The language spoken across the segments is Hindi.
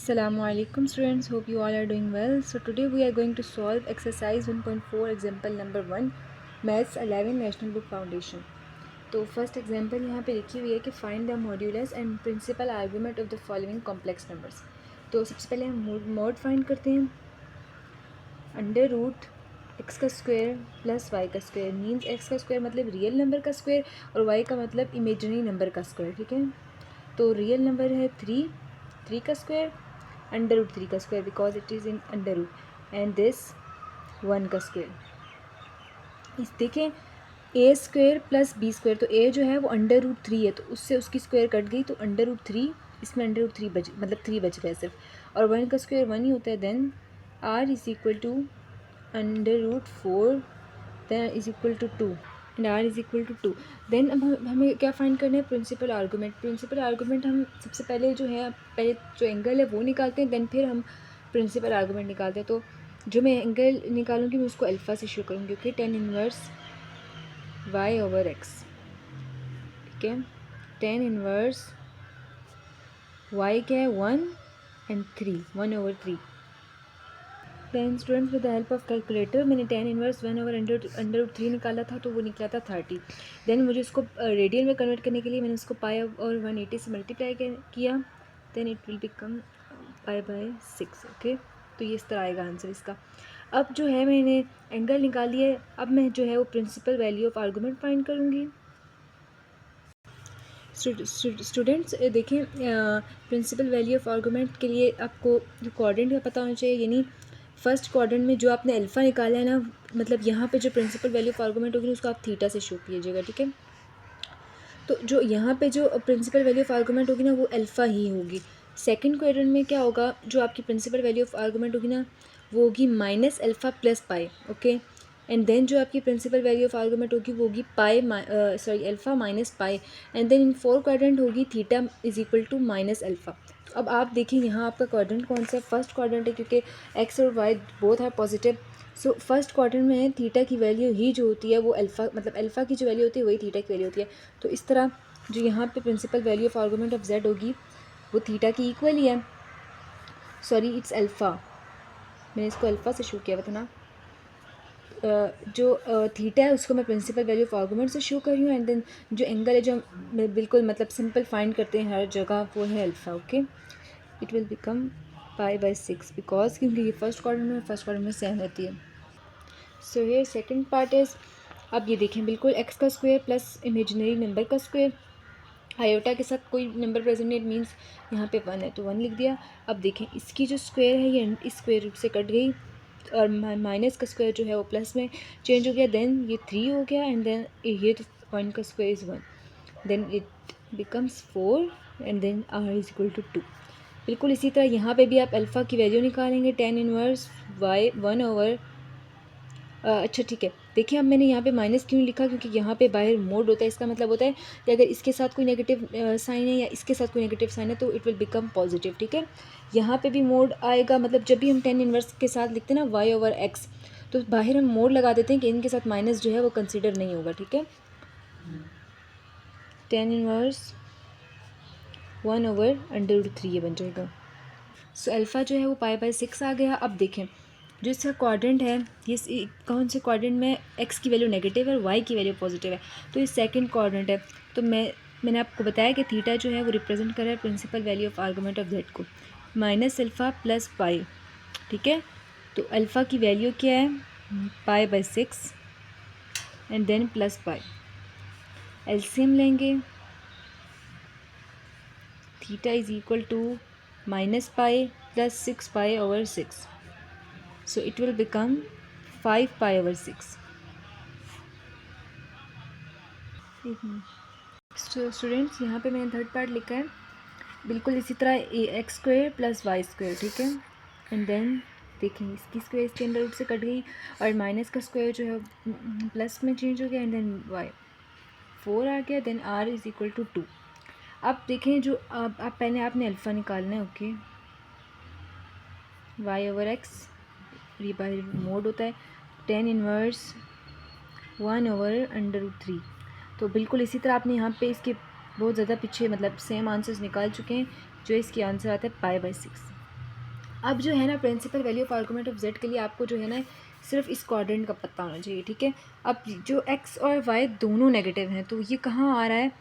Assalamualaikum students, hope you all are doing well. So today we are going to solve exercise 1.4 example number 1 Maths 11 National Book Foundation. तो फर्स्ट एग्जांपल यहाँ पे लिखी हुई है कि find the modulus and principal argument of the following complex numbers. तो सबसे पहले हम मॉड फाइंड करते हैं। अंडर रूट एक्स का स्क्वायर प्लस वाई का स्क्वायर मीन्स एक्स का स्क्वायर मतलब रियल नंबर का स्क्वायर और वाई का मतलब इमेजिनरी नंबर का स्क्वायर। ठीक है, तो रियल नंबर है थ्री का स्क्वायर, अंडर रूट 3 का square because it is in under root, and this 1 का स्क्वायर। इस देखें A square plus B square, तो ए जो है वो अंडर रूट 3 है तो उससे उसकी स्क्वायर कट गई तो अंडर रूट 3, इसमें अंडर रूट 3 बच मतलब 3 बच गया सिर्फ, और 1 का स्क्वायर 1 ही होता है। Then are is equal to under root 4 then is equal to 2 and R is equal to 2। Then अब हमें क्या फाइंड करना है, प्रिंसिपल आर्गूमेंट। प्रिंसिपल आर्गूमेंट हम सबसे पहले जो है पहले जो एंगल है वो निकालते हैं, देन फिर हम प्रिंसिपल आर्गूमेंट निकालते हैं। तो जो मैं एंगल निकालूंगी मैं उसको अल्फ़ा से शो करूँगी। Okay, tan inverse y over x। ठीक है, tan इनवर्स y क्या है 1 and 3, 1 over 3। Then students with the help of calculator मैंने tan inverse 1 over under root 3 निकाला था तो वो निकला था 30। देन मुझे उसको रेडियन में कन्वर्ट करने के लिए मैंने उसको पाई और 180 से मल्टीप्लाई किया, then it will become pi by 6। Okay, तो ये इस तरह आएगा आंसर इसका। अब जो है मैंने एंगल निकाल लिया है, अब मैं जो है वो principal value of argument find करूँगी। स्टूडेंट्स देखें, प्रिंसिपल वैल्यू ऑफ आर्गूमेंट के लिए आपको जो कोऑर्डिनेट का पता होना चाहिए, यानी फर्स्ट क्वाड्रेंट में जो आपने अल्फ़ा निकाला है ना, मतलब यहाँ पे जो प्रिंसिपल वैल्यू ऑफ आर्गूमेंट होगी उसको आप थीटा से शो कीजिएगा। ठीक है, तो जो यहाँ पे जो प्रिंसिपल वैल्यू ऑफ आर्गूमेंट होगी ना वो अल्फ़ा ही होगी। सेकंड क्वाड्रेंट में क्या होगा, जो आपकी प्रिंसिपल वैल्यू ऑफ आर्गूमेंट होगी ना वो होगी minus alpha plus pi. Okay, and then जो आपकी प्रिंसिपल वैल्यू ऑफ आर्गूमेंट होगी वो होगी pi sorry alpha minus pi, and then in four quadrant होगी theta is equal to minus alpha. अब आप देखिए यहाँ आपका क्वाड्रेंट कौन सा है, फर्स्ट क्वाड्रेंट है क्योंकि एक्स और Y both are positive. So first quadrant में थीटा की वैल्यू ही जो होती है वो अल्फ़ा मतलब अल्फ़ा की जो वैल्यू होती है वही थीटा की वैल्यू होती है। तो इस तरह जो यहाँ पे principal value of argument of Z होगी वो थीटा की इक्वल ही है। सॉरी इट्स अल्फ़ा, मैंने इसको अल्फ़ा से शो किया हुआ था ना। जो थीटा है उसको मैं प्रिंसिपल वैल्यू ऑफ आर्गूमेंट से शो कर रही हूँ, एंड देन जो एंगल है जो हम बिल्कुल मतलब सिंपल फाइंड करते हैं हर जगह वो है alpha. Okay, it will become pi by 6 because क्योंकि ये फर्स्ट क्वाड्रेंट में सेम रहती है। सो ये सेकंड पार्ट इज़, अब ये देखें बिल्कुल एक्स का स्क्वायर प्लस इमेजिनरी नंबर का स्क्वायर, आयोटा के साथ कोई नंबर प्रेजेंट नहीं मीन्स यहाँ पे 1 है तो 1 लिख दिया। अब देखें इसकी जो स्क्वायर है ये इस स्क्वायर रूट से कट गई और माइनस का स्क्वायर जो है वो प्लस में चेंज हो गया, देन ये 3 हो गया, एंड देन ये पॉइंट का square is 1, then it becomes 4 and then are is equal to 2। बिल्कुल इसी तरह यहाँ पे भी आप अल्फ़ा की वैल्यू निकालेंगे, tan इनवर्स y 1 ओवर अच्छा ठीक है, देखिए अब मैंने यहाँ पे माइनस क्यों लिखा, क्योंकि यहाँ पे बाहर मोड होता है, इसका मतलब होता है कि अगर इसके साथ कोई नेगेटिव साइन है या इसके साथ कोई नेगेटिव साइन है तो इट विल बिकम पॉजिटिव। ठीक है, यहाँ पे भी मोड आएगा, मतलब जब भी हम tan इनवर्स के साथ लिखते हैं ना y ओवर x तो बाहर हम मोड लगा देते हैं कि इनके साथ माइनस जो है वो कंसिडर नहीं होगा। ठीक है, tan inverse 1 over under root 3 ये बन जाएगा। सो अल्फ़ा जो है वो पाई बाय 6 आ गया। अब देखें जो इसका क्वाड्रेंट है ये कौन से क्वाड्रेंट में एक्स की वैल्यू नेगेटिव है और वाई की वैल्यू पॉजिटिव है, तो ये सेकंड क्वाड्रेंट है। तो मैंने आपको बताया कि थीटा जो है वो रिप्रेजेंट कर रहा है principal value of argument of Z को, माइनस अल्फ़ा प्लस पाई। ठीक है, तो अल्फ़ा की वैल्यू क्या है pi by 6 and then plus pi, LCM लेंगे, theta is equal to minus pi plus 6 pi over 6, so it will become 5 pi over 6। Students यहाँ पे मैंने थर्ड पार्ट लिखा है बिल्कुल इसी तरह X square plus Y square. ठीक है, एंड देन देखें इसकी स्क्वायर इसके अंडर रूट से कट गई और माइनस का स्क्वायर जो है प्लस में चेंज हो गया, एंड देन वाई 4 आ गया, then are is equal to 2। अब देखें जो आप पहले आपने अल्फ़ा निकालना है। ओके, वाई ओवर एक्स ये बाहर मोड होता है, tan inverse 1 over under root 3। तो बिल्कुल इसी तरह आपने यहाँ पे इसके बहुत ज़्यादा पीछे मतलब सेम आंसर्स निकाल चुके हैं, जो इसकी आंसर आता है पाई बाय 6। अब जो है ना principal value of argument of z के लिए आपको जो है ना सिर्फ इस क्वाड्रेंट का पता होना चाहिए, ठीक है। अब जो एक्स और वाई दोनों नेगेटिव हैं तो ये कहाँ आ रहा है,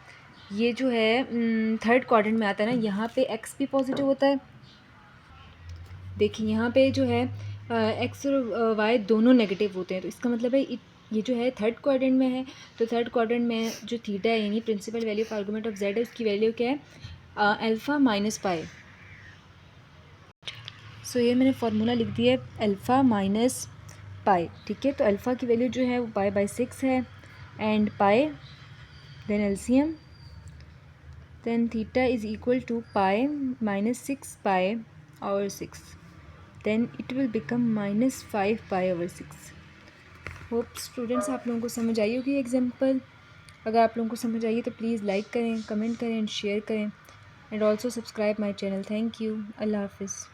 ये जो है थर्ड क्वाड्रेंट में आता है ना, यहाँ पे एक्स भी पॉजिटिव होता है। देखिए यहाँ पे जो है एक्स और वाई दोनों नेगेटिव होते हैं, तो इसका मतलब है ये जो है थर्ड क्वाड्रेंट में है। तो थर्ड क्वाड्रेंट में जो थीटा है यानी principal value of argument of z है, उसकी वैल्यू क्या है, अल्फ़ा माइनस पाई। सो ये मैंने फार्मूला लिख दिया है अल्फ़ा माइनस पाई, ठीक है। तो अल्फ़ा की वैल्यू जो है वो पाई बाई 6 है, and pi then LCM then theta is equal to pi minus 6 pi और 6, then it will become minus 5 pi over 6। Hope students आप लोगों को समझ आई होगी एग्जाम्पल। अगर आप लोगों को समझ आई तो प्लीज़ लाइक करें, कमेंट करें एंड शेयर करें, and also subscribe my channel. Thank you. अल्लाह हाफिज़।